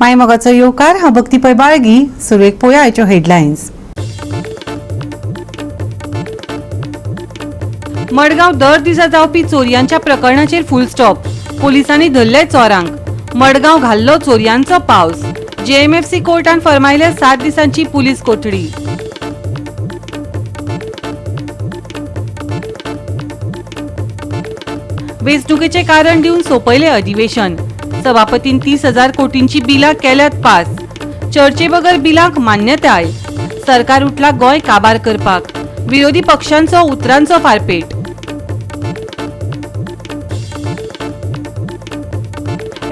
मायमोगाचो येवकार हांव भक्ती पै बाळगी. सुरवेक पळोवया आयच्यो हेडलायन्स. मडगांव दर दिसा जावपी चोरयांच्या प्रकरणाचेर फुल स्टॉप. पोलिसांनी धरले चोरांक. मडगांव घाल्लो चोरयांचो पावस. जेएमएफसी कोर्टान फरमायले 7 दिसांची पुलीस कोठडी. वेंचणुकेचे कारण दिवन सोंपयले अधिवेशन. सभापतीन 30,000 कोटींची बिलां केल्यात पास. चर्चे बगर बिलांक मान्यताय. सरकार उठला गोंय काबार करपाक. विरोधी पक्षांचो उतरांचो फारपेट.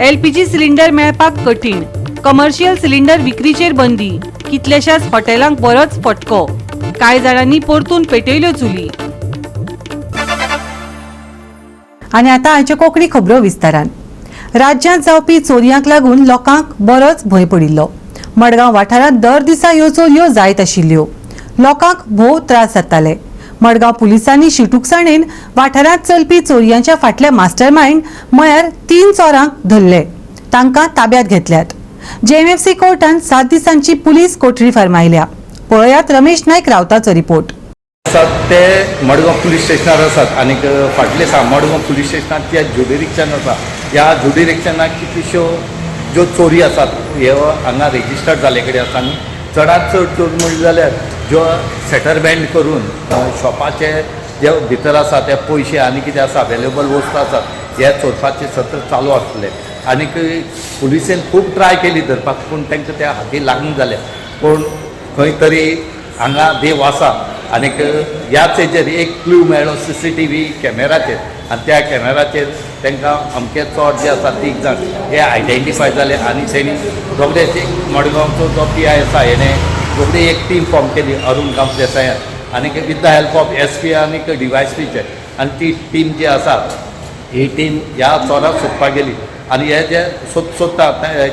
एलपीजी सिलिंडर मेळपाक कठीण. कमर्शियल सिलिंडर विक्रीचेर बंदी. कितलेशाच हॉटेलांक बरोच फटको. कांय जाणांनी परतून पेटयल्यो चुली. आनी आतां आयच्यो कोंकणी खबरो विस्तारान. राज्यांत जावपी चोरयांक लागून लोकांक बरोच भंय पडिल्लो. मडगांव वाठारांत दर दिसा ह्यो चोरयो जायत आशिल्ल्यो. लोकांक भोव त्रास जाताले. मडगांव पुलिसांनी शिटूकसाणेन वाठारांत चलपी चोरयांच्या फाटले मास्टरमाइंड म्हळ्यार 3 चोरांक धरले. तांकां ताब्यांत घेतल्यात. जेएमएफसी कोर्टान 7 दिसांची पुलीस कोठडी फरमायल्या. पळयात रमेश नायक रावताचो रिपोर्ट. ते मडगांव पुलीस स्टेशनार आसात आनी फाटले मडगांव पुलीस स्टेशनार त्या जुडी रिक्षान आसा. ह्या जुडी रिक्षांना कितल्योश्यो ज्यो चोरी आसात ह्यो हांगा रेजिस्टर्ड जाले कडेन आसा. आनी चडांत चड चोर म्हणले जाल्यार ज्यो सेटलमेंट करून शॉपाचे जे भितर आसा ते पयशे आनी कितें आसा अवेलेबल वस्तू आसात हे चोरपाचे सत्र चालू आसले. आनीक पुलिसेन खूब ट्राय केली धरपाक पूण तांकां त्या हाती लागूंक जालें. पूण खंय तरी हांगा देव आसा. आनीक ह्याच हेचेर एक क्लू मेळ्ळो CCTV कॅमेराचेर आनी त्या कॅमेराचेर तांकां अमके चोर जे आसा 3 जाण हे आयडेंटिफाय जाले. आनी तेणी रोखडेच मडगांवचो जो PI आसा हेणें रोखडी एक टीम फॉर्म केली अरुण कांत देसायान आनीक with the help of SP आनीक DYSPचे. आनी ती टीम जी आसा ही टीम ह्या चोराक सोदपाक गेली. आनी हे जे सोदता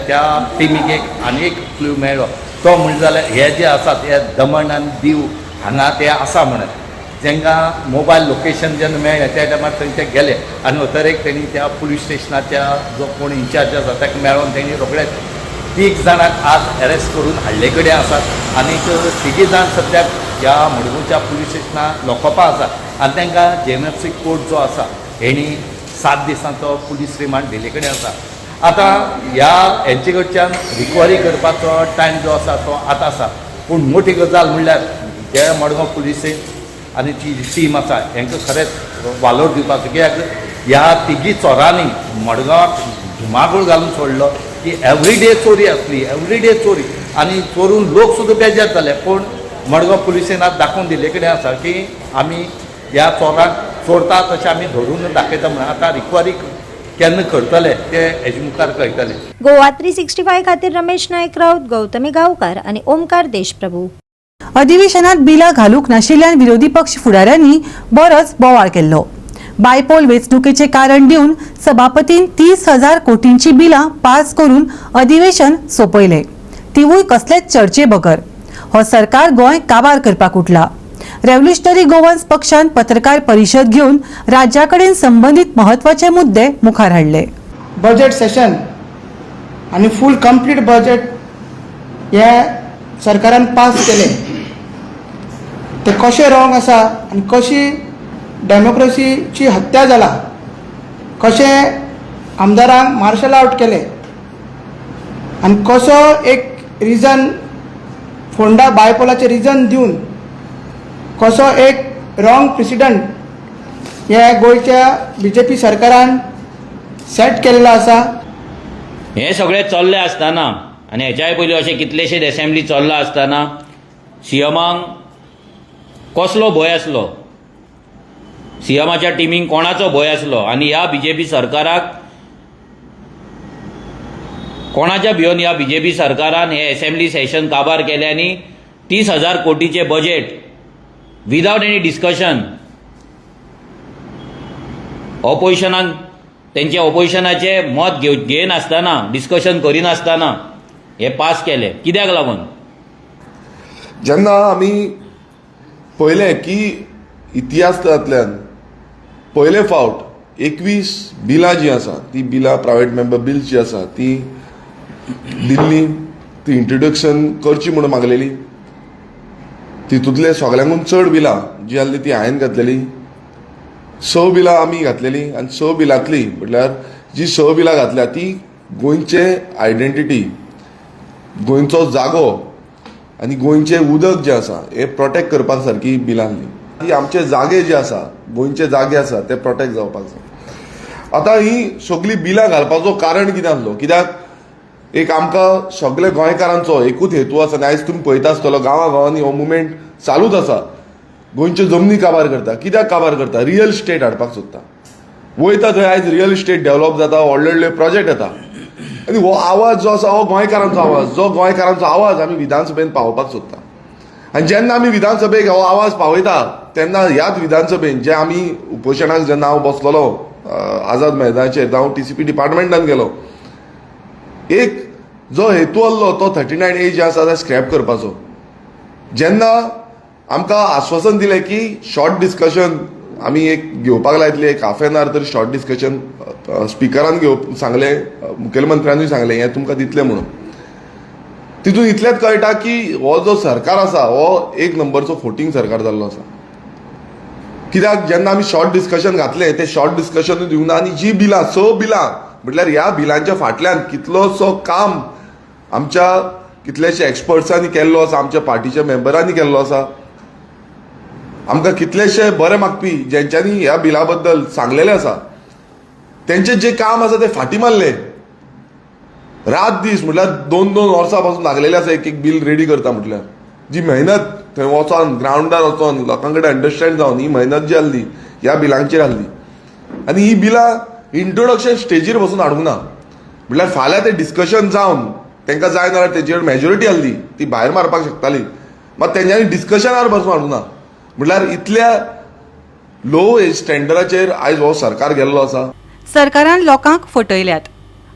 त्या टिमीक आनी एक क्लू मेळ्ळो तो म्हणजे जाल्यार हे जे आसात हे दमण आनी दीव हांगा ते आसा म्हणत. जांकां मोबायल लोकेशन जेन्ना मेळ्ळें त्या टायमार थंयचे गेले आनी उतरेक तेणी त्या पुलीस स्टेशनाच्या जो कोण इन्चार्ज आसा ताका मेळोन तेणी रोखडेच 3 जाणांक आज अरेस्ट करून हाडले कडेन आसात. आनीक 3 जाण सद्याक ह्या मडगांवच्या पुलीस स्टेशनार लोकपा आसा आनी तांकां जेएमएफसी कोर्ट जो आसा हेणी 7 दिसांचो पुलीस रिमांड दिले कडेन आसा. आतां ह्या हेंचे कडच्यान रिकवरी करपाचो टायम जो आसा तो आतां आसा. पूण मोठी गजाल म्हणल्यार जे मडगांव पुलिसेन आनी ती टीम आसा हांकां खरेंच वालोर दिवपाचो. कित्याक ह्या 3 चोरांनी मडगांवाक धुमाकूळ घालून सोडलो की एवरीडे चोरी आसली एवरीडे चोरी आनी चोरून लोक सुद्दां बेजार जाले. पूण मडगांव पुलिसेन आज दाखोवन दिले कडेन आसा की आमी ह्या चोरांक चोरता तशें आमी धरून दाखयता म्हणून. आतां रिकवरी केन्ना करतले ते हेजे मुखार कळटले. गोवा 365 खातीर रमेश नायक राऊत, गौतमी गांवकार आनी ओमकार देशप्रभू. अधिवेशनात बिलां घालूंक नाशिल्ल्यान विरोधी पक्ष फुडाऱ्यांनी बरोच बोवाळ केल्लो. बायपोल वेंचणुकेचे कारण दिवन सभापतीन 30,000 कोटींची बिलां पास करून अधिवेशन सोंपयले. तिवूय कसलेच चर्चे बगर. हो सरकार गोंय काबार करपाक उठला. रेव्होल्युशनरी गोवन्स पक्षान पत्रकार परिशद घेवन राज्या कडेन संबंधित म्हत्वाचे मुद्दे मुखार हाडले. बजेट सेशन आनी फूल कंप्लीट बजेट हे सरकारान पास केले. ते कशें रॉंग आसा आनी कशी डेमोक्रेसीची हत्या जाला. कशें आमदारांक मार्शल आउट केले आनी कसो एक रिजन फोंडा बायपोलाचे रिजन दिवन कसो एक रॉंग प्रेसिडेंट हे गोंयच्या BJP सरकारान सेट केल्लो आसा. हे सगळें चल्लें आसतना आनी हेच्याय पयलीं अशें कितलेशेच असेंब्ली चल्ला आसतना CMाक कसलो भंय आसलो. CMच्या टिमीक कोणाचो भंय आसलो आनी ह्या BJP सरकाराक कोणाच्या भिवन ह्या BJP सरकारान हे असेंब्ली सेशन काबार केले आनी 30,000 कोटीचे बजेट विदाउट एनी डिस्कशन ऑपोजिशनाक तेंचे ऑपोजिशनाचे मत घेनासतना डिस्कशन करिनासतना हे पास केले. कित्याक लागून जेन्ना आमी पळयलें की इतिहासांतल्यान पयले फावट 21 बिलां जी आसा ती बिलां प्रायवेट मेंबर बिल्स जी आसा ती दिल्ली ती इंट्रोडक्शन करची म्हणून मागलेली. तितूंतले सगळ्यांकून चड बिलां जी आसली ती हांवें घातलेली. 6 बिलां आमी घातलेली आनी 6 बिलांतली म्हटल्यार जी 6 बिलां घातल्या ती गोंयचे आयडेंटिटी, गोंयचो जागो आनी गोंयचें उदक जें आसा हें प्रोटेक्ट करपाक सारकी बिलां आसली. ही आमचे जागे जे आसा, गोंयचे जागे आसा ते प्रोटेक्ट जावपाक जाय. आतां ही सगळी बिलां घालपाचो कारण कितें आसलो? कित्याक एक आमकां सगळे गोंयकारांचो एकूच हेतू आसा आनी आयज तुमी पळयता आसतलो गांवांनी हो मुवमेंट चालूच आसा. गोंयच्यो जमनी काबार करता. कित्याक काबार करता? रियल इस्टेट हाडपाक सोदता. वयता थंय आयज रियल इस्टेट डेव्हलप जाता, व्हडले व्हडले प्रोजेक्ट येता आनी हो आवाज जो आसा हो गोंयकारांचो आवाज, जो गोंयकारांचो आवाज आमी विधानसभेन पावोवपाक सोदता. आनी जेन्ना आमी विधानसभेक हो आवाज पावयता तेन्ना ह्याच विधानसभेन जे आमी उपोशणाक जेन्ना हांव बसलोलो आझाद मैदानाचेर, जावं TCP डिपार्टमेंटान गेलो, एक जो हेतू आसलो तो 39A जे आसा ते स्क्रॅप करपाचो. जेन्ना आमकां आश्वासन दिलें की शॉर्ट डिस्कशन आमी एक घेवपाक लायतले, एक हाफ एन आवर तरी शॉर्ट डिस्कशन स्पिकरान सांगलें, मुखेलमंत्र्यानूय सांगलें हें तुमकां दितलें म्हणून. तितून इतलेंच कळटा की हो जो सरकार आसा हो एक नंबरचो फोटींग सरकार जाल्लो आसा. कित्याक जेन्ना आमी शॉर्ट डिस्कशन घातलें ते शॉर्ट डिस्कशन दिवना आनी जी बिलां 6 बिलां म्हटल्यार ह्या बिलांच्या फाटल्यान कितलोसो काम आमच्या कितलेशे एक्सपर्ट्सांनी केल्लो आसा, आमच्या पार्टीच्या मेंबरांनी केल्लो आसा. आमकां कितलेशे बरे मागपी जेंच्यांनी ह्या बिला बद्दल सांगलेलें आसा तेंचें जें काम आसा तें फाटीं मारलें. रात दीस म्हटल्यार 2-2 वर्सां पासून लागलेलें आसा एक बील रेडी करता म्हटल्यार. जी मेहनत थंय वचोन ग्रावंडार वचोन लोकां कडेन अंडरस्टँड जावन ही मेहनत जी आसली ह्या बिलांचेर आसली. आनी ही बिलां इंट्रोडक्शन स्टेजीर बसून हाडूंक ना. म्हटल्यार फाल्यां तें डिस्कशन जावन तांकां जाय नाल्यार तेजेर मेजॉरिटी आसली ती भायर मारपाक शकताली, मात तेंच्यांनी डिस्कशनार बसून हाडूंक ना. म्हटल्यार इतल्या लो स्टँडर्डाचेर आयज हो सरकार गेल्लो आसा. सरकारान लोकांक फटयल्यात.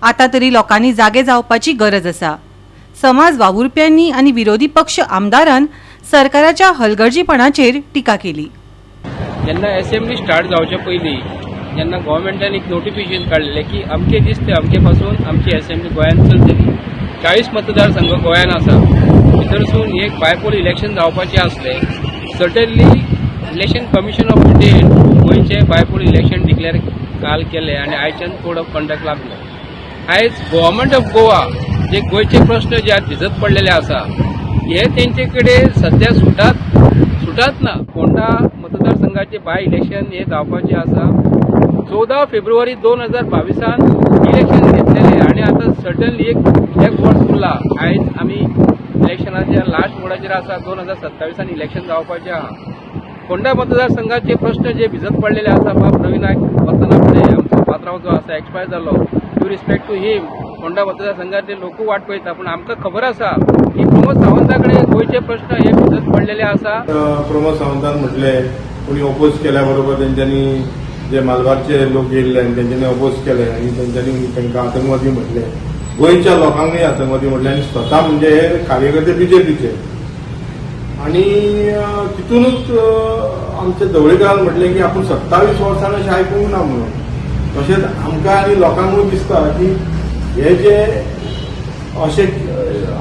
आता तरी लोकांनी जागे जावपाची गरज आसा. समाज वावुरप्यांनी आणि विरोधी पक्ष आमदारान सरकाराच्या हलगर्जीपणाचेर टिका केली. जेन्ना असेंब्ली स्टार्ट जावचे पयलीं जेन्ना गोव्हर्मेंटान एक नोटिफिकेशन काडलेलें की अमके दीस ते अमके पासून आमची असेंब्ली गोंयांत चलतली. 40 मतदारसंघ गोंयांत आसा. भितरसून एक बायपोल इलेक्शन जावपाचें आसलें. सर्टनली इलेक्शन कमिशन ऑफ इंडियेन गोंयचे बायपोल इलेक्शन डिक्लेअर काल केलें आनी आयच्यान कोड ऑफ कंडक्ट लागलो. आयज गव्हर्मेंट ऑफ गोवा जे गोंयचे प्रश्न जे आज भिजत पडलेले आसा हे तेंचे कडेन सध्या सुटात ना. फोंडा मतदारसंघाचे बाय इलेक्शन हे जावपाचे आसा. 14 फेब्रुवारी 2022 इलेक्शन घेतलेले आनी आतां सर्टनली एक वर्स उरला. आयज आमी इलेक्शनाच्या लास्ट मोडाचेर आसा. 2027 इलेक्शन जावपाचें आहा. फोंडा मतदारसंघाचे प्रश्न जे भिजत पडलेले आसा बाब रवी नायक वतना फुडें आमचो पात्रांव जो आसा एक्सपायर जालो, ड्यू रिस्पेक्ट टू हिम फोंडा मतदारसंघातले लोक वाट पळयता. पूण आमकां खबर आसा की प्रमोद सावंता कडेन गोंयचे प्रश्न हे भिजत पडलेले आसा. प्रमोद सावंतान म्हटलें कोणी ओपोज केल्या बरोबर तेंच्यांनी जे मालबारचे लोक येयल्ले आनी तेंच्यांनी ओपोज केले आनी तेंच्यांनी तांकां आतंकवादी म्हटले. गोंयच्या लोकांकूय आतंकवादी म्हटले आनी स्वता म्हणजे हे कार्यकर्ते BJPचे. आणि तितूनच आमच्या ढवळीकरान म्हटलें की आपूण 27 वर्सां अशें आयकूंक ना म्हणून. तशेंच आमकां आनी लोकांकूय दिसता की हे जे अशें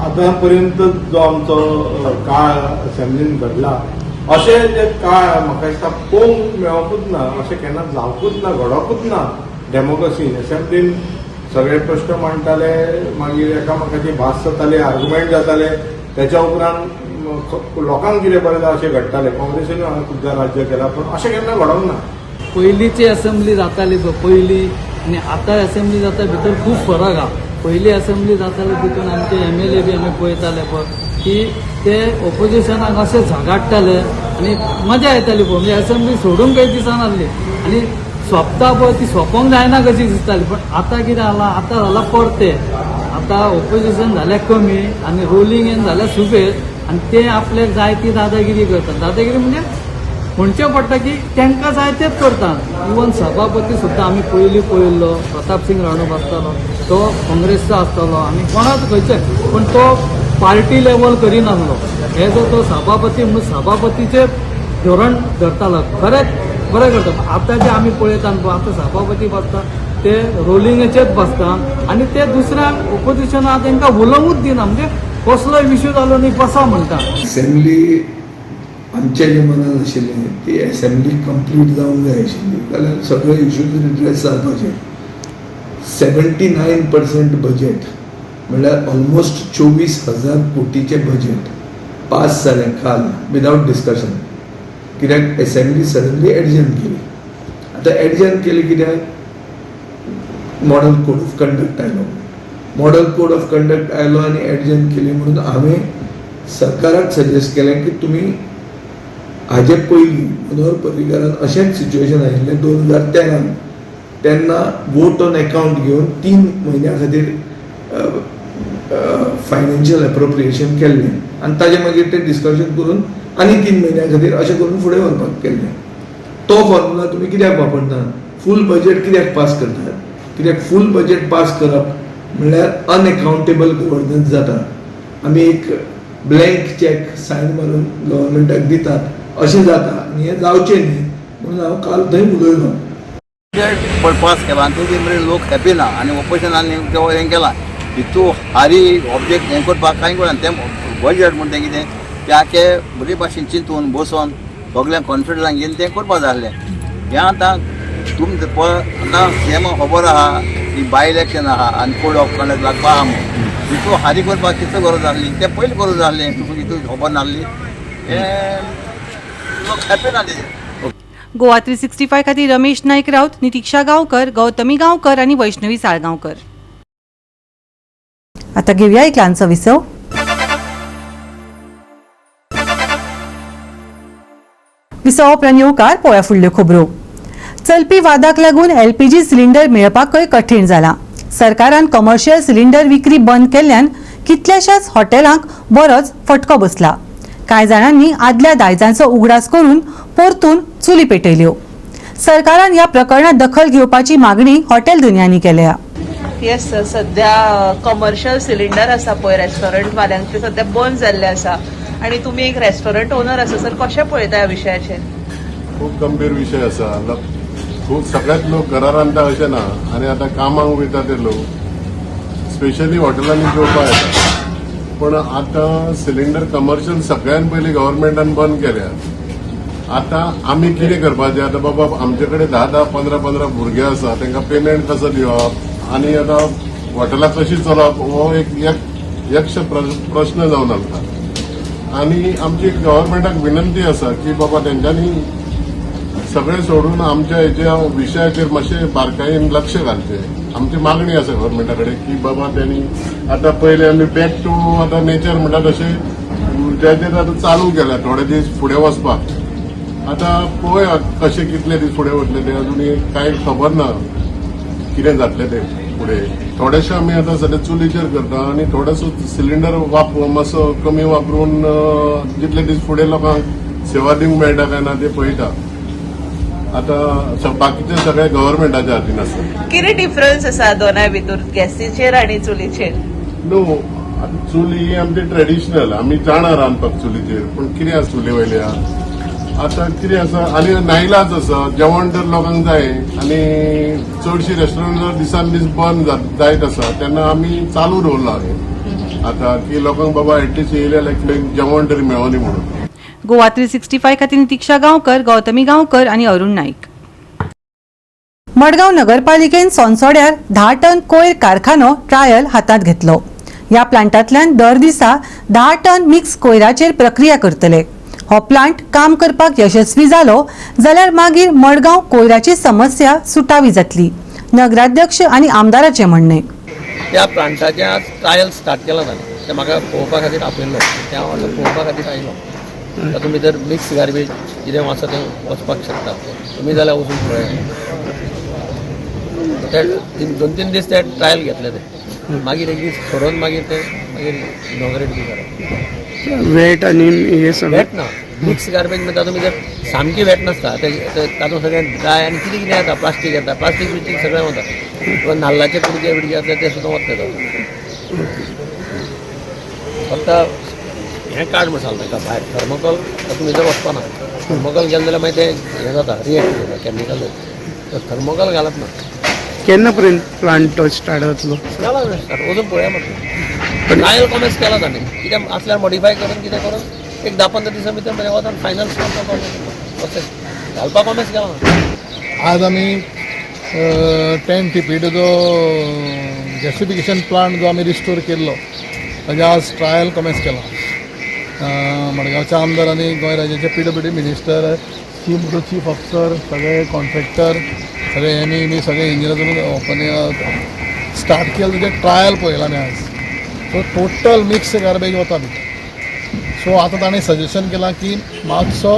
आतां पर्यंत जो आमचो काळ असेंब्लीन घडला अशें जे काळ म्हाका दिसता पळोवंक मेळोकूच ना, अशें केन्ना जावपूच ना, घडोकूच ना डेमोक्रेसीन. असेंब्लीन सगळे प्रश्न मांडटाले, मागीर एकामेकाची भास जाताले, आर्ग्युमेंट जाताले, त्याच्या उपरांत लोकांक कितें बरें जाय अशें घडटालें. काँग्रेसीन हांगा सुद्दां राज्य केलां पूण अशें केन्ना घडोंक ना. पयलींची असेंब्ली जाताली पळय पयलीं आनी आतां असेंब्ली जाता भितर खूब फरक आहा. पयलीं असेंब्ली जाताले तितून आमचे MLA बी आमी पळयताले पळय की ते ऑपोजिशनाक अशें झगाडटाले आनी मजा येताली पळय. म्हणजे असेंब्ली सोडूंक काही दिसनासली आनी सोंपता पळय ती सोंपोंक जायना कशी दिसताली. पण आतां कितें जालां, आतां जाला परते. आतां ऑपोजिशन जालें कमी आनी रोलिंग इन जालें सुबेज आनी ते आपल्याक जाय ती दादागिरी करतात. दादागिरी म्हणजे म्हणचें पडटा की तांकां जाय तेच करतात. इवन सभापती सुद्दां आमी पयलीं पळयल्लो प्रताप सिंग राणो आसतालो, तो काँग्रेसचो आसतालो आनी कोणाच खंयचे, पण तो पार्टी लेवल करिनासलो. हे जो तो सभापती म्हणून सभापतीचें धोरण धरतालो, खरेंच बरें करता. आतां जे आमी पळयता पळय, आतां सभापती बसता ते रोलिंगेचेच बसता आणि ते दुसऱ्या ओपोजिशनाक तांकां उलोवूच दिना. म्हणजे कसलोय विशय जालो न्ही बसा म्हणटा. असेंब्ली आमच्या जे मनात आशिल्लें ती असेंब्ली कंप्लीट जावंक जाय आशिल्ली जाल्यार सगळे इश्यूज रिड्रेस जावपाचे. 79% बजेट म्हणल्यार ऑलमोस्ट 24,000 कोटीचे बजेट पास जालें काल विदाउट डिस्कशन. कित्याक असेंब्ली सडनली एडजर्न केली. आतां एडजर्न केली कित्याक मॉडल कोड ऑफ कंडक्ट आयलो. मॉडल कोड ऑफ कंडक्ट आयलो आनी एडजर्न केली म्हणून हांवें सरकाराक सजेस्ट केलें की तुमी हाजे पयलीं मनोहर पर्रीकारान अशेंच सिच्युएशन आशिल्लें 2013 तेन्ना वोट ऑन अकाउंट घेवन 3 म्हयन्या खातीर फायनान्शियल एप्रोप्रिएशन केल्लें आनी ताजे मागीर ते डिस्कशन करून आनी 3 म्हयन्या खातीर अशें करून फुडें व्हरपाक केल्लें. तो फॉर्मुला तुमी कित्याक वापरतात? फूल बजेट कित्याक पास करतात? कित्याक फूल बजेट पास करप म्हणल्यार अनएकाउंटेबल गव्हर्नन्स जाता. आमी एक ब्लँक चॅक सायन मारून गव्हर्नमेंटाक दितात अशें जाता आनी हें जावचें न्ही म्हणून हांव काल थंय उलयलो. बजेट पास केला आनी तुमी मेरेन लोक हॅपी ना आनी ऑपोजिशनान हें केलां हितू हारी ऑब्जेक्ट हें करपाक कांय कळना. तें बजेट म्हणटा कितें तें आख्खें बरे भाशेन चिंतून बसोन सगळ्यांक कॉन्फिडन्सान घेवन तें करपा जाय आसलें. हें आतां तुमी आतां सीएमा खबर आहा की बाय इलेक्शन आहा आनी कोड ऑफ कंडक्ट लागपा आहा म्हणून हितू हारी करपाक कितलो गरज आसली तें पयलीं करूं जाय आसलें. तुका हितू खबर नासली हें लोक हॅपी ना तेजेर. गोवा 365 खातीर रमेश नायक राऊत, नितीक्षा गांवकर, गौतमी गांवकर आणि वैष्णवी साळगांवकर. आता घेऊया एक ल्हानसो विसव. विसव उपरांत येवकार पळोवया फुडल्यो खबरो. चलपी वादाक लागून एलपीजी सिलिंडर मेळपाकय कठीण जाला. सरकारान कमर्शियल सिलिंडर विक्री बंद केल्ल्यान कितल्याशाच हॉटेलांक बरोच फटको बसला. कांय जाणांनी आदल्या दायजांचो उगडास करून परतून चुली पेटयल्यो. सरकारान ह्या प्रकरणात दखल घेवपाची मागणी हॉटेल दुनियांनी केल्या. येस सर, सध्या कमर्शियल सिलिंडर आसा पळय रेस्टॉरंट वाल्यांक सध्या बंद जाल्ले आसा आणि तुमी एक रेस्टॉरंट ओनर आसा सर, कशें पळयता ह्या विशयाचेर? खूप गंभीर विषय आसा. खूप सगळ्यात लोक घरा रांदता अशें ना आनी आतां कामाक वयता ते लोक स्पेशली हॉटेलांनी जेवपाक येता. पण आतां सिलिंडर कमर्शियल सगळ्यान पयलीं गव्हर्मेंटान बंद केल्या. आतां आमी कितें करपाचें? आतां बाबा आमचे कडेन 10-10, 15-15 भुरगे आसा तांकां पेमेंट कसो दिवप आनी आतां हॉटेलां कशीं चलोवप हो एक यक्ष प्रश्न जावन आसता. आनी आमची गव्हर्मेंटाक विनंती आसा की बाबा तेंच्यांनी सगळें सोडून आमच्या हेच्या विशयाचेर मातशें बारकायेन लक्ष घालचें. आमची मागणी आसा गव्हर्मेंटा कडेन की बाबा त्यांनी आतां पयलीं आमी बॅक टू आतां नेचर म्हणटा तशें तेजेर आतां चालू केल्या थोडे दीस फुडें वचपाक. आतां पळोवया कशें कितले दीस फुडें वतले ते अजुनी कांय खबर ना कितें जातलें तें फुडें. थोडेशें आमी आतां सद्या चुलीचेर करता आनी थोडोसो सिलिंडर मातसो कमी वापरून जितले दीस फुडें लोकांक सेवा दिवंक मेळटा काय ना ते पळयता. आतां बाकीचे सगळे गव्हर्मेंटाच्या हातीन आसा. कितें डिफरन्स आसा दोनाय भितर गॅसीचेर आनी चुलीचेर? नो चूल ही आमची ट्रेडिशनल आमी जाणा रांदपाक चुलीचेर. पण कितें आसा चुली वयल्या आतां कितें आसा आनी नाइलाज आसा. जेवण तर लोकांक जाय आनी चडशीं रेस्टॉरंट जर दिसान दीस बंद जायत आसा तेन्ना आमी चालू दवरला हें आतां की लोकांक बाबा एटलिस्ट येयल्या लायक जेवण तरी मेळोनी म्हणून. गोवा 365 खातीर नितीक्षा गांवकर, गौतमी गांवकर आणि अरुण नाईक. मडगांव नगरपालिकेन सोनसोड्यार 10 टन कोयर कारखानो ट्रायल हातात घेतलो. ह्या प्लांटांतल्यान दर दिसा 10 टन मिक्स कोयराचेर प्रक्रिया करतले. हो प्लांट काम करपाक यशस्वी जालो जाल्यार मागीर मडगांव कोयराची समस्या सुटावी जातली. नगराध्यक्ष आणि आमदाराचे म्हणणे. त्या प्लांटाचे आज ट्रायल स्टार्ट केला जालें. ते म्हाका पळोवपा खातीर आपयल्लो. त्या पळोवपा खातीर आयलो. तातूंत भितर मिक्स गार्बेज कितें आसा तें वचपाक शकता. तुमी जाल्यार वचून पळय. ते 2-3 दीस ते ट्रायल घेतले ते मागीर एक दीस ठरोवन मागीर ते मागीर इनॉग्रेट बी करप. वेट आनी हे वेट ना मिक्स गार्बेज म्हणजे तातूंत भितर सामकी वेट नासता. तातूंत सगळें ड्राय आनी कितें कितें येता प्लास्टीक येता. प्लास्टीक बिस्टीक सगळें वता. किंवा नाल्लाचे कुडके बिडके आसले ते सुद्दां वता तातूंत. फक्त हें काड म्हण सांगता ताका भायर थर्मोकॉल तातूंत भितर वचपा ना. थर्मोकॉल गेले जाल्यार मागीर तें हें जाता रिएक्ट जाता कॅमिकल. थर्मोकॉल घालप ना. केन्ना पर्यंत प्लांट स्टार्ट जातलो? जाला वचून पळया मातशें ट्रायल कॉमेंट्स केला ताणें कितें आसल्यार मॉडिफाय करून कितें करून एक 10-15 दिसां भितर बरें वचून फायनल अशें घालपाक कॉमेंट्स केला. आज आमी 10 TPDचो गॅसिफिकेशन प्लांट जो आमी रिस्टोर केल्लो ताजे आज ट्रायल कॉमेंट्स केला. मडगांवच्या आमदारांनी गोंय राज्याचे PWD मिनिस्टर, चीफ ऑफिसर, सगळे कॉन्ट्रॅक्टर, सगळे एम.ई. सगळे इंजिनियर ओपन स्टार्ट केलं तेजे ट्रायल पळयला आमी आज. सो टोटल मिक्स गार्बेज वता भितर. सो आतां ताणें सजेशन केलां की मातसो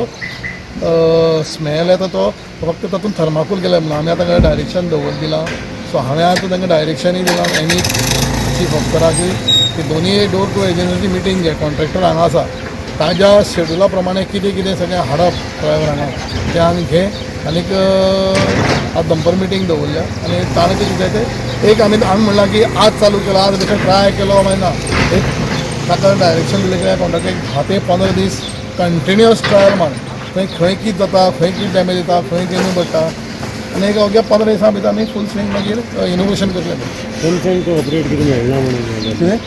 स्मेल येता तो फक्त तातूंत थर्माकोल केल्या म्हणून आमी आतां डायरेक्शन दिलां. सो हांवें आतां तांकां डायरेक्शनूय दिलां एनी चीफ ऑफिसराची की दोनी डोर टू एजन्सीची मिटींग घे. कॉन्ट्रॅक्टर हांगा आसा ताज्या शेड्युला प्रमाणे कितें कितें सगळें हाडप ड्रायव्हर हांगा तें आमी घे. आनीक आज दनपार मिटींग दवरल्या आनी ताणें कितें जाय तें एक आमी म्हणलां की आज चालू केलो आज भितर ट्राय केलो मागीर ना एक ताका डायरेक्शन दिलें की कॉन्ट्रॅक्टर 10 ते 15 दीस कंटिन्युअस ट्रायल मार खंय कितें जाता खंय कितें डॅमेज येता खंय कमी पडटा आनी एक अवघ्या 15 दिसां भितर आमी फूल स्विंग मागीर इनोवेशन करतले. फूल स्विंग ऑपरेट कितें मेळना म्हणून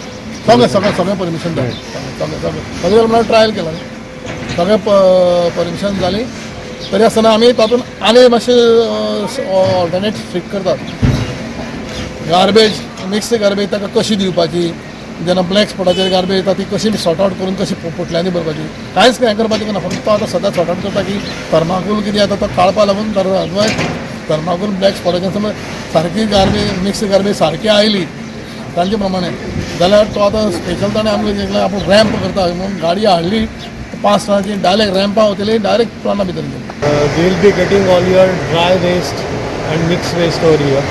सगळें परमिशन जाय सगळें म्हणल्यार ट्रायल केला सगळें परमिशन जाली तरी आसतना आमी तातूंत आनी मातशें ऑल्टरनेट फिट करतात. गार्बेज मिक्स गार्बेज ताका कशी दिवपाची जेन्ना ब्लॅक स्पॉटाचेर गार्बेज येता ती कशी सॉर्ट आवट करून कशी पोटल्यांनी भरपाची कांयच हें करपाचें ना. फक्त आतां सदां सॉर्ट आवट करता की थर्माकोल कितें जाता तो काळपा लागून थर्माकोल ब्लॅक स्पॉटाचेर समज सारकी गार्बेज मिक्स गार्बेज सारकी आयली तांचे प्रमाणे जाल्यार तो आतां स्पेशल ताणें आमकां आपूण रॅम्प करता म्हणून गाडी हाडली 5 टनाची डायरेक्ट रॅम्पा वतली डायरेक्ट प्लांटा भितर गेली. We will be getting all your dry waste and mixed waste over here.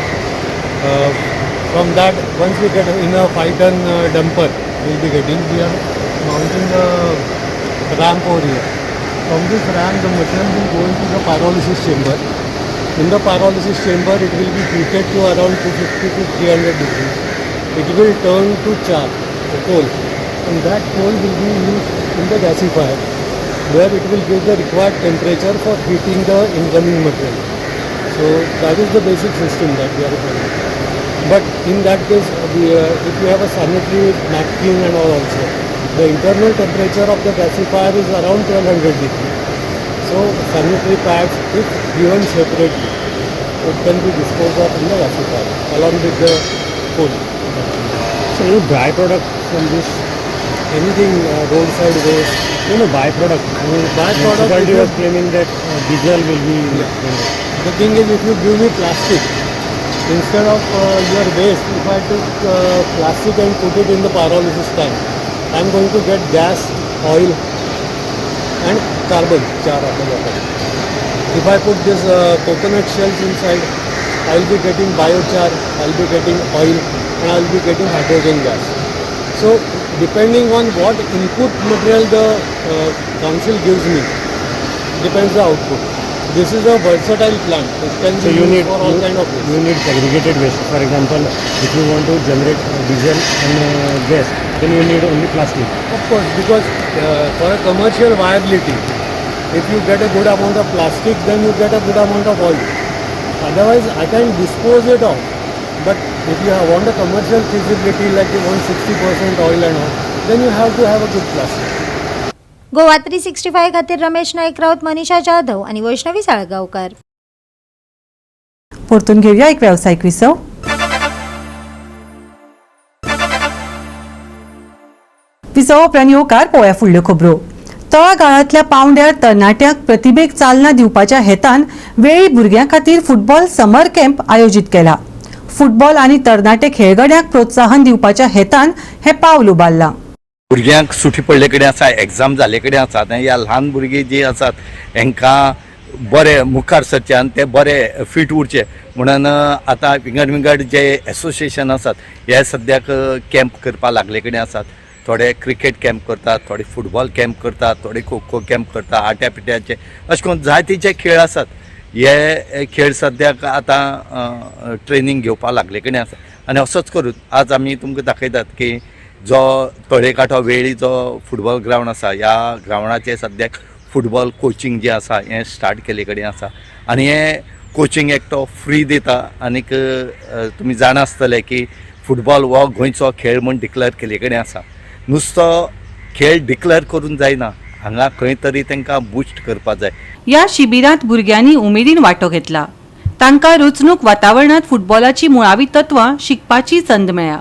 From that, once we get in a 5-ton dumper, we will be getting. We are mounting a ramp over here. From this ramp, the material will go into the pyrolysis chamber. In the pyrolysis chamber, it will be heated to around 250 to 300 degrees. It will turn to char, the coal, and that coal will be used in the gasifier, where it will give the required temperature for heating the incoming material. So that is the basic system that we are following. But in that case, if you have a sanitary napkin and all also, the internal temperature of the gasifier is around 1200 degrees. So sanitary pads, if given separately, it can be disposed of in the gasifier along with the coal. So any byproduct from this, anything roadside waste, byproduct. Byproduct, you are claiming that diesel will be. The thing is, if you give me plastic, instead of your waste, if I took plastic and put it in the pyrolysis tank, I am going to get gas, oil and carbon, char of the water. If I put this coconut shells inside, I will be getting biochar, I will be getting oil and I will be getting hydrogen gas. So depending on what input material the council gives me, depends the output. This is a versatile plant. It can be used for all kind of waste. You need segregated waste. For example, if you want to generate diesel and gas, then you need only plastic. Of course, because for a commercial viability, if you get a good amount of plastic, then you get a good amount of oil. Otherwise, I can dispose it off. But if you want a commercial feasibility, like you want 60% oil and all, then you have to have a good plastic. Goa 365 खातीर रमेश नाईक राऊत, मनीषा जाधव आणि वैष्णवी साळगावकर. परतून घेऊया एक व्यावसायिक विसव. विसव उपरांत येवकार पळोवया फुडल्यो खबरो. तळागाळांतल्या पावंड्यार तरणाट्यांक प्रतिभेक चालना दिवपाच्या हेतान वेळी भुरग्यां खातीर फुटबॉल समर कॅम्प आयोजीत केला. फुटबॉल आनी तरणाटे खेळगड्यांक प्रोत्साहन दिवपाच्या हेतान हे पावल उबारलां. भुरग्यांक सुटी पडले कडेन आसा एग्जाम जाले कडेन आसात ह्या ल्हान भुरगीं जी आसात हांकां बरे मुखार सरचे आनी ते बरे फीट उरचे म्हणून आतां विंगड जे एसोसिएशन आसात हे सद्याक कॅम्प करपा लागले कडेन आसात. थोडे क्रिकेट कॅम्प करतात, थोडे फुटबॉल कॅम्प करतात, थोडे खो खो कॅम्प करतात, आट्या पिट्याचे अशे करून जायतीचे खेळ आसात. हे खेळ सद्याक आतां ट्रेनींग घेवपा लागले कडेन आसा आनी असोच करून आज आमी तुमकां दाखयतात की जो तळेकाठो वेळी जो फुटबॉल ग्रावंड आसा ह्या ग्रावंडाचेर सद्याक फुटबॉल कोचिंग जे आसा हें स्टार्ट केले कडेन आसा आनी हे कोचिंग एकटो फ्री दिता आनीक तुमी जाणा आसतले की फुटबॉल हो गोंयचो खेळ म्हूण डिक्लेअर केले कडेन आसा. नुसतो खेळ डिक्लेअर करून जायना, हांगा खंय तरी तांकां बुस्ट करपाक जाय. या शिबिरांत भुरग्यांनी उमेदीन वांटो घेतला. तांकां रुचणूक वातावरणात फुटबॉलाची मुळावी तत्वां शिकपाची संद मेळ्ळा.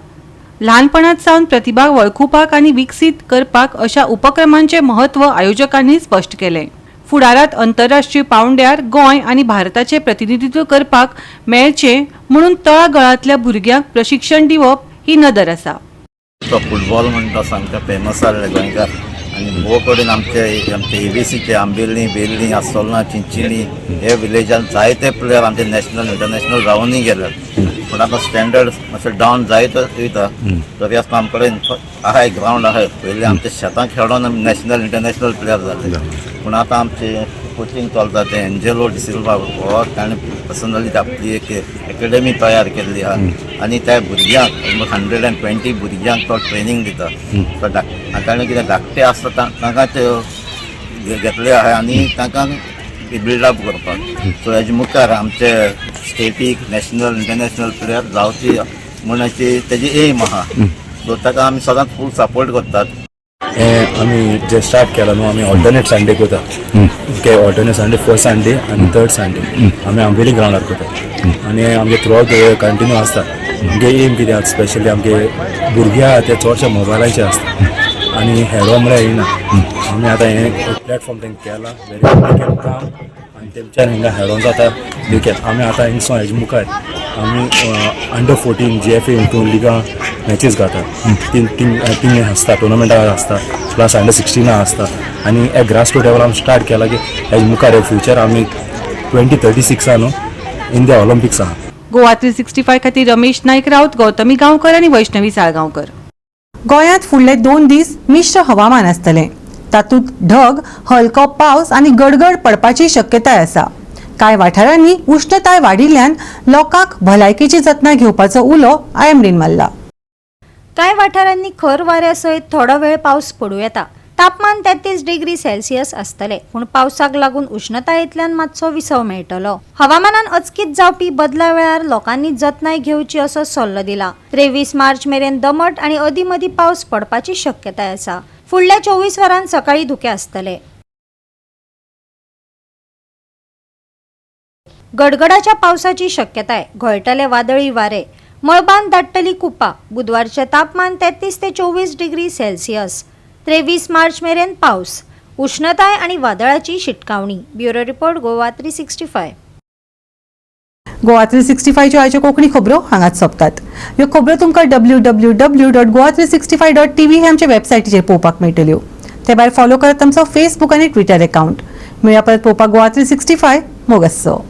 ल्हानपणांत सावन प्रतिभा वळखुपाक आनी विकसीत करपाक अशा उपक्रमांचे महत्व आयोजकांनी स्पश्ट केलें. फुडारात आंतरराष्ट्रीय पांवड्यार गोंय आनी भारताचे प्रतिनिधित्व करपाक मेळचें म्हणून तळागळांतल्या भुरग्यांक प्रशिक्षण दिवप ही नदर आसा. फुटबॉल म्हणटा सामकें फेमस जाल्ले गोंयकार आनी भोव कडेन आमचे एबीसीचे आंबिल्ली बेल्ली आसोलना चिंचिणी हे विलेजान जायते प्लेयर आमचे नॅशनल इंटरनॅशनल जावनूय गेल्यात. पूण आतां स्टँडर्ड मातशें डावन जायत वयता. तरी आसतना आमचे कडेन आहाय ग्रावंड आहाय. पयलीं आमचे शेतां खेळोन नॅशनल इंटरनॅशनल प्लेयर जाले. पूण आतां आमचे कोचिंग चलता ते एंजेलो डिसिल्वा हो ताणें पर्सनली आपली एक एकेडमी तयार केल्ली आहा आनी त्या भुरग्यांक ऑलमोस्ट 120 भुरग्यांक तो ट्रेनींग दिता. तो ताणें कितें धाकटे आसता तांकां ते घेतले आहा आनी तांकां बिल्डअप करपाक. सो हेजे मुखार आमचे स्टेटीक नॅशनल इंटरनॅशनल प्लेयर जावची म्हण तेजी एम आहा. सो ताका आमी सदांच फूल सपोर्ट करतात. आमी जे स्टार्ट केला न्हू आमी ऑल्टरनेट संडे करता. ऑल्टरनेट संडे फर्स्ट संडे आनी थर्ड संडे आमी आंबेली ग्रावंडार करता आनी आमगे थ्रू आउट कंटिन्यू आसता. आमगे एम कितें आसा स्पेशली आमगे भुरगे आहा ते चडशे मोबायलाचे आसता आनी हेडो म्हळ्यार येयना. आमी आतां हें प्लॅटफॉर्म तेंका केला वेरी काम आनी तेमच्यान हिंगा हेडोन जाता देखीक. आमी आतां हिंगसो हेजे मुखार आमी अंडर 14 GFA हितून लिगा मॅचीस घालता. तीन आसता टुर्नामेंटा आसता प्लस अंडर 16 आसता आनी हे ग्रास रूट लेवल आमी स्टार्ट केला की हेजे मुखार फ्युचर आमी 2036 न्हू इंडिया ऑलिंपिक्स आहा. गोवा 365 खातीर रमेश नायक राऊत, गौतमी गांवकर आनी वैष्णवी साळगांवकर. गोंयांत फुडले 2 दीस मिश्र हवामान आसतलें. तातूंत ढग, हलको पावस आनी गडगड पडपाची शक्यताय आसा. कांय वाठारांनी उश्णताय वाडिल्ल्यान लोकांक भलायकेची जतनाय घेवपाचो उलो आयएमडीन मारला. कांय वाठारांनी खर वाऱ्या सयत थोडो वेळ पावस पडूं येता. तापमान 33 डिग्री सेल्सियस आसतले, पूण पावसाक लागून उश्णतायेंतल्यान मातसो विसव मेळटलो. हवामानान अचकीत जावपी बदला वेळार लोकांनी जतनाय घेवची असो सल्लो दिला. 23 मार्च मेरेन दमट आनी अदीमदी पावस पडपाची शक्यताय आसा. फुडल्या 24 वरांत सकाळी धुके आसतले. गडगडाच्या पावसाची शक्यताय, घोळटले वादळी वारे, मळबान धाडटली कुपां. बुधवारचे तापमान 33 ते 24 डिग्री सेल्सियस. 23 मार्च मेरेन पावस, उष्णताय आनी वादळाची शिटकावणी. Bureau report Goa 365. गोवा 365 च्यो आयच्यो कोंकणी खबरो हांगाच सोंपतात. ह्यो खबरो तुमकां www.goa365.tv हे आमचे वेबसायटीचेर पळोवपाक मेळटल्यो. ते भायर फॉलो करात आमचो फेसबूक आनी ट्विटर अकाउंट. मेळया परत पळोवपाक गोवा 365 मोगस्सो.